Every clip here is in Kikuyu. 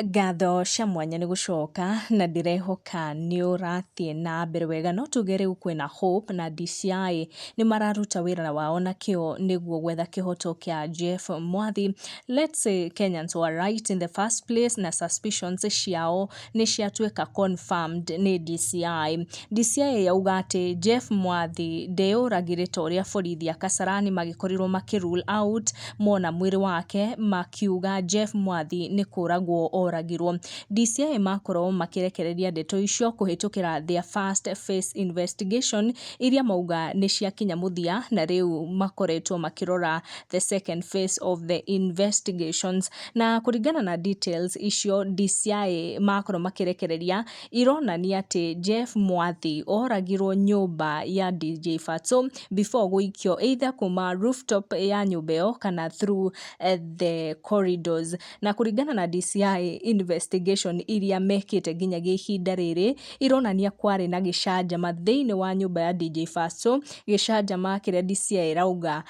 Ngatho cia mwanya nĩ gũcoka na ndĩrehoka nĩ ũrathiĩ na mbere wega, no tuge rĩu kwĩna hope na DCI nĩ mararuta wĩra wao na kĩo nĩguo gwetha kĩhoto kĩa Jeff Mwathi. Let's say Kenyans were right in the first place na suspicions ciao nĩ ciatuĩka confirmed nĩ DCI. DCI yauga atĩ Jeff Mwathi ndeyũragire ta ũrĩa borithi a Kasarani magĩkorirwo makĩ-rule out mona mwĩrĩ wake, makiuga Jeff Mwathi nĩ kũragwo oragirwo. DCI makorwo makirekereria ndeto icio kuhitukira their first phase investigation iria mauga nĩ ciakinya muthia, na rĩu makoretwo makirora the second phase of the investigations. Na kuringana na details icio DCI makorwo makirekereria ironania ati Jeff Mwathi oragirwo nyumba ya DJ Fatso before guikio either kuma rooftop ya nyumba ĩyo kana through the corridors. Na kuringana na DCI investigation iria mekite nginyagia ihinda rĩrĩ ironania kwari na gĩcanjama thĩinĩ wa nyumba ya DJ Fatso, gĩcanjama kĩrĩa DCI rauga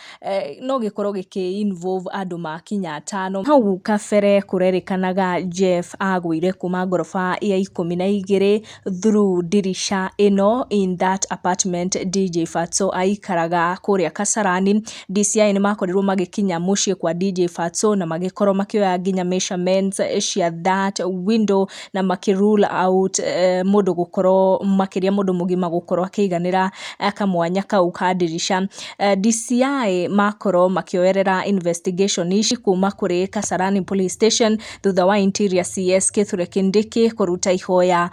no gĩkorwo gĩkĩ-involve andũ makinya 5. Hau kabere kũrerĩkanaga Jeff agũire kuma ngoroba ya 12 through dirisha ĩno in that apartment DJ Fatso aikaraga kũrĩa Kasarani. DCI nĩ makorirwo magĩkinya mũciĩ kwa DJ Fatso na magĩkorwo makĩoya nginya measurements cia that window na makĩ-rule out mũndũ gũkorwo makĩria mũndũ mũgima gũkorwo akĩiganĩra kamwanya kau ka dirisha. DCI makorwo makĩoerera investigation ici kuma kũrĩ Kasarani Police Station thutha wa Interior CS Kithure Kindiki kũruta ihoya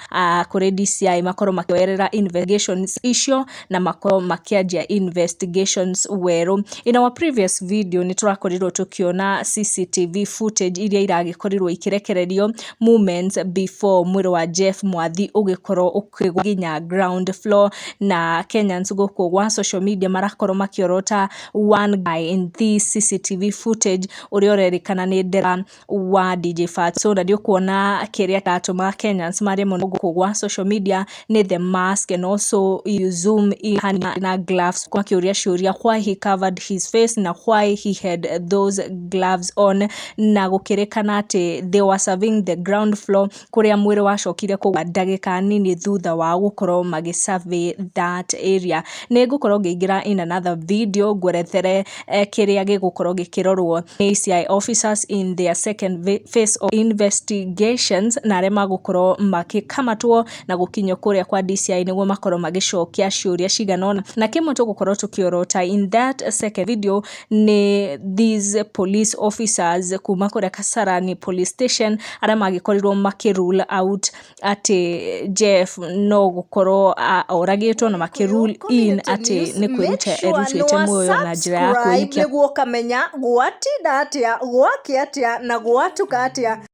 kũrĩ DCI makorwo makĩoerera investigations icio na makorwo makĩanjia investigations werũ. In our previous video nĩ tũrakorirwo tukiona CCTV footage iria iragĩkorirwo ikirekererio moments before mwĩrĩ wa Jeff Mwathi ũgĩkorwo ũkĩgwa nginya ground floor, na Kenyans gũkũ gwa social media marakorwo makiorota one guy in this CCTV footage ũrĩa ũrerĩkana nĩ ndera wa DJ Fatso. Na ndio kuona kĩrĩa gatũma Kenyans marĩ mũno gũkũ gwa social media nĩ the mask, and also you zoom in na gloves kwa kĩũria ciũria why he covered his face na why he had those gloves on, na gũkĩrĩkana atĩ they were serving the ground floor kũrĩa mwĩrĩ wacokire kũgwa ndagĩka nini thutha wa gũkorwo magĩ-survey that area. Nĩ ngũkorwo ngĩingĩra in another video ngwerethere kĩrĩa gĩgũkorwo gĩkĩrorwo nĩ DCI officers in their second phase of investigations na arĩa magũkorwo makĩkamatwo na gũkinyio kũrĩa kwa DCI nĩguo makorwo magĩcokia ciũria ciganona. Na kĩmwe tũgũkorwo tukiorota in that second video nĩ these police officers kuma kũrĩa Kasarani Police Station arĩa magĩkorirwo makĩ-rule out atĩ Jeff no gũkorwo oragĩtwo na makĩ-rule in atĩ nĩ kwĩruta muoyo na njĩra ya kwĩikia. Nĩguo kamenya gwatinda atĩa, gwakĩ atĩa na gwatuka atĩa.